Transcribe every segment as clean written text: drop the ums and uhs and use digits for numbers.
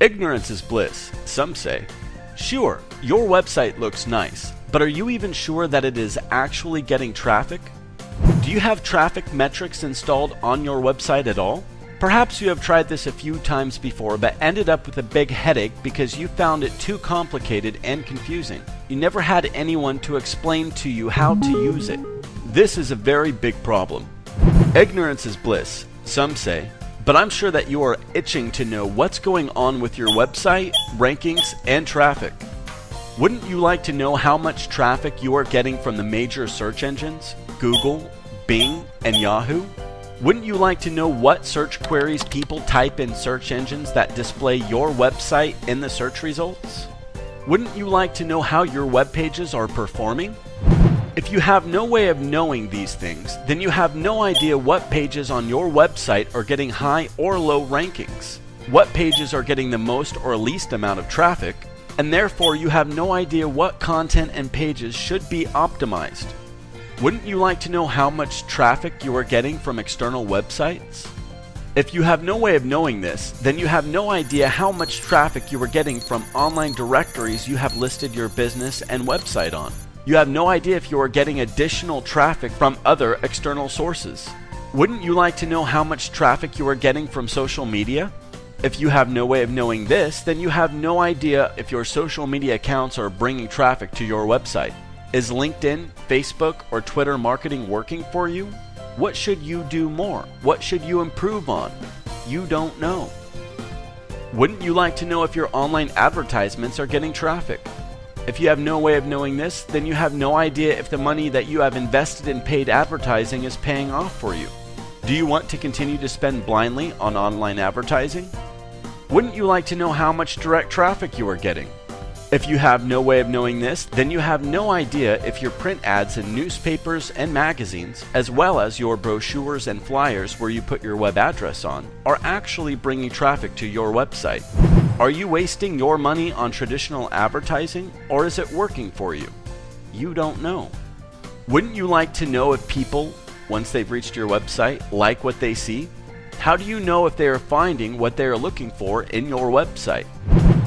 Ignorance is bliss, some say. Sure, your website looks nice, but are you even sure that it is actually getting traffic? Do you have traffic metrics installed on your website at all? Perhaps you have tried this a few times before but ended up with a big headache because you found it too complicated and confusing. You never had anyone to explain to you how to use it. This is a very big problem. Ignorance is bliss, some say, but I'm sure that you are itching to know what's going on with your website, rankings, and traffic. Wouldn't you like to know how much traffic you are getting from the major search engines, Google, Bing, and Yahoo? Wouldn't you like to know what search queries people type in search engines that display your website in the search results? Wouldn't you like to know how your web pages are performing? If you have no way of knowing these things, then you have no idea what pages on your website are getting high or low rankings, what pages are getting the most or least amount of traffic, and therefore you have no idea what content and pages should be optimized. Wouldn't you like to know how much traffic you are getting from external websites? If you have no way of knowing this, then you have no idea how much traffic you are getting from online directories you have listed your business and website on. You have no idea if you are getting additional traffic from other external sources. Wouldn't you like to know how much traffic you are getting from social media? If you have no way of knowing this, then you have no idea if your social media accounts are bringing traffic to your website. Is LinkedIn, Facebook, or Twitter marketing working for you? What should you do more? What should you improve on? You don't know. Wouldn't you like to know if your online advertisements are getting traffic? If you have no way of knowing this, then you have no idea if the money that you have invested in paid advertising is paying off for you. Do you want to continue to spend blindly on online advertising? Wouldn't you like to know how much direct traffic you are getting? If you have no way of knowing this, then you have no idea if your print ads in newspapers and magazines, as well as your brochures and flyers where you put your web address on, are actually bringing traffic to your website. Are you wasting your money on traditional advertising, or is it working for you? You don't know. Wouldn't you like to know if people, once they've reached your website, like what they see? How do you know if they are finding what they are looking for in your website?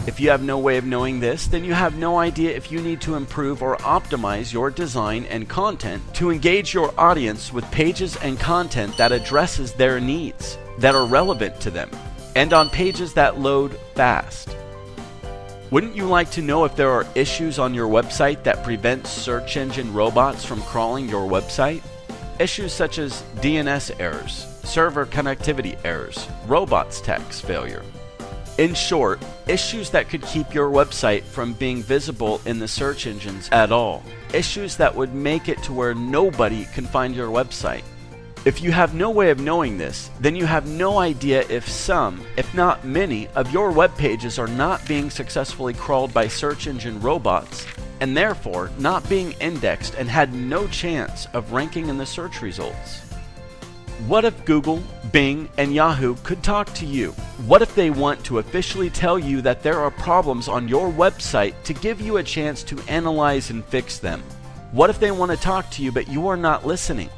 If you have no way of knowing this, then you have no idea if you need to improve or optimize your design and content to engage your audience with pages and content that addresses their needs, that are relevant to them, and on pages that load fast. Wouldn't you like to know if there are issues on your website that prevent search engine robots from crawling your website? Issues such as DNS errors, server connectivity errors, robots tax failure. In short, issues that could keep your website from being visible in the search engines at all. Issues that would make it to where nobody can find your website. If you have no way of knowing this, then you have no idea if some, if not many, of your web pages are not being successfully crawled by search engine robots, and therefore not being indexed and had no chance of ranking in the search results. What if Google, Bing, and Yahoo could talk to you? What if they want to officially tell you that there are problems on your website to give you a chance to analyze and fix them? What if they want to talk to you but you are not listening?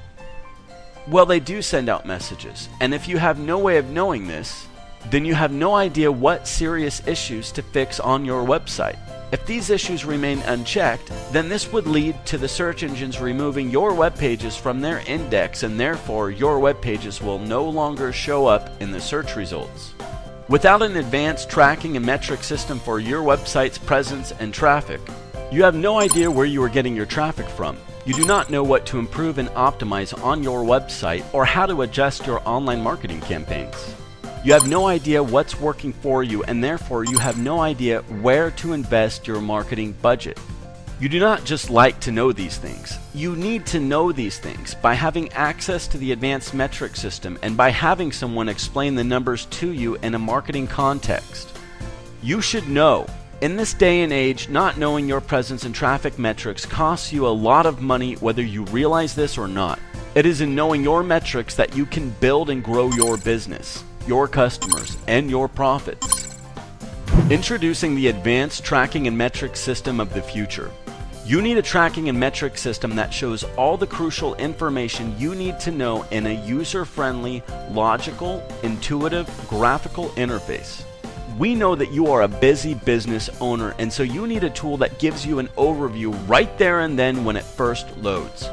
Well, they do send out messages, and if you have no way of knowing this, then you have no idea what serious issues to fix on your website. If these issues remain unchecked, then this would lead to the search engines removing your web pages from their index, and therefore your web pages will no longer show up in the search results. Without an advanced tracking and metric system for your website's presence and traffic, you have no idea where you are getting your traffic from. You do not know what to improve and optimize on your website or how to adjust your online marketing campaigns. You have no idea what's working for you, and therefore you have no idea where to invest your marketing budget. You do not just like to know these things. You need to know these things by having access to the advanced metric system and by having someone explain the numbers to you in a marketing context. You should know. In this day and age, not knowing your presence and traffic metrics costs you a lot of money, whether you realize this or not. It is in knowing your metrics that you can build and grow your business, your customers, and your profits. Introducing the advanced tracking and metric system of the future. You need a tracking and metric system that shows all the crucial information you need to know in a user-friendly, logical, intuitive, graphical interface. We know that you are a busy business owner, and so you need a tool that gives you an overview right there and then when it first loads.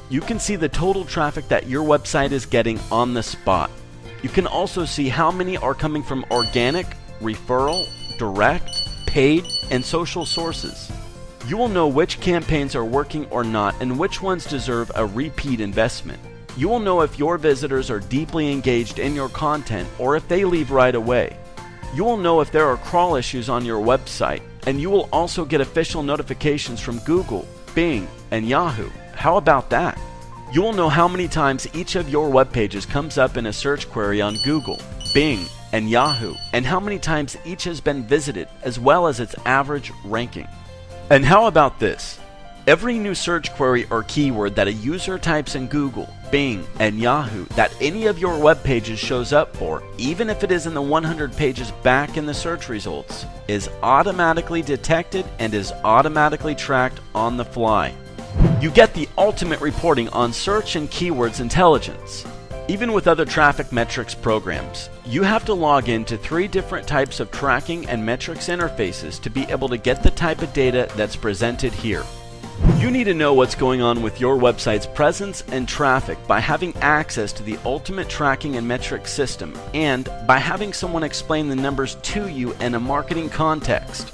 You can see the total traffic that your website is getting on the spot. You can also see how many are coming from organic, referral, direct, paid, and social sources. You will know which campaigns are working or not and which ones deserve a repeat investment. You will know if your visitors are deeply engaged in your content or if they leave right away. You will know if there are crawl issues on your website, and you will also get official notifications from Google, Bing, and Yahoo. How about that? You will know how many times each of your web pages comes up in a search query on Google, Bing, and Yahoo, and how many times each has been visited, as well as its average ranking. And how about this? Every new search query or keyword that a user types in Google, Bing, and Yahoo that any of your web pages shows up for, even if it is in the 100 pages back in the search results, is automatically detected and is automatically tracked on the fly. You get the ultimate reporting on search and keywords intelligence. Even with other traffic metrics programs, you have to log into 3 different types of tracking and metrics interfaces to be able to get the type of data that's presented here. You need to know what's going on with your website's presence and traffic by having access to the ultimate tracking and metrics system and by having someone explain the numbers to you in a marketing context.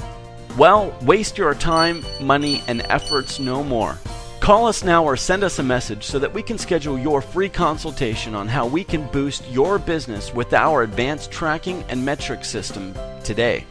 Well, waste your time, money, and efforts no more. Call us now or send us a message so that we can schedule your free consultation on how we can boost your business with our advanced tracking and metrics system today.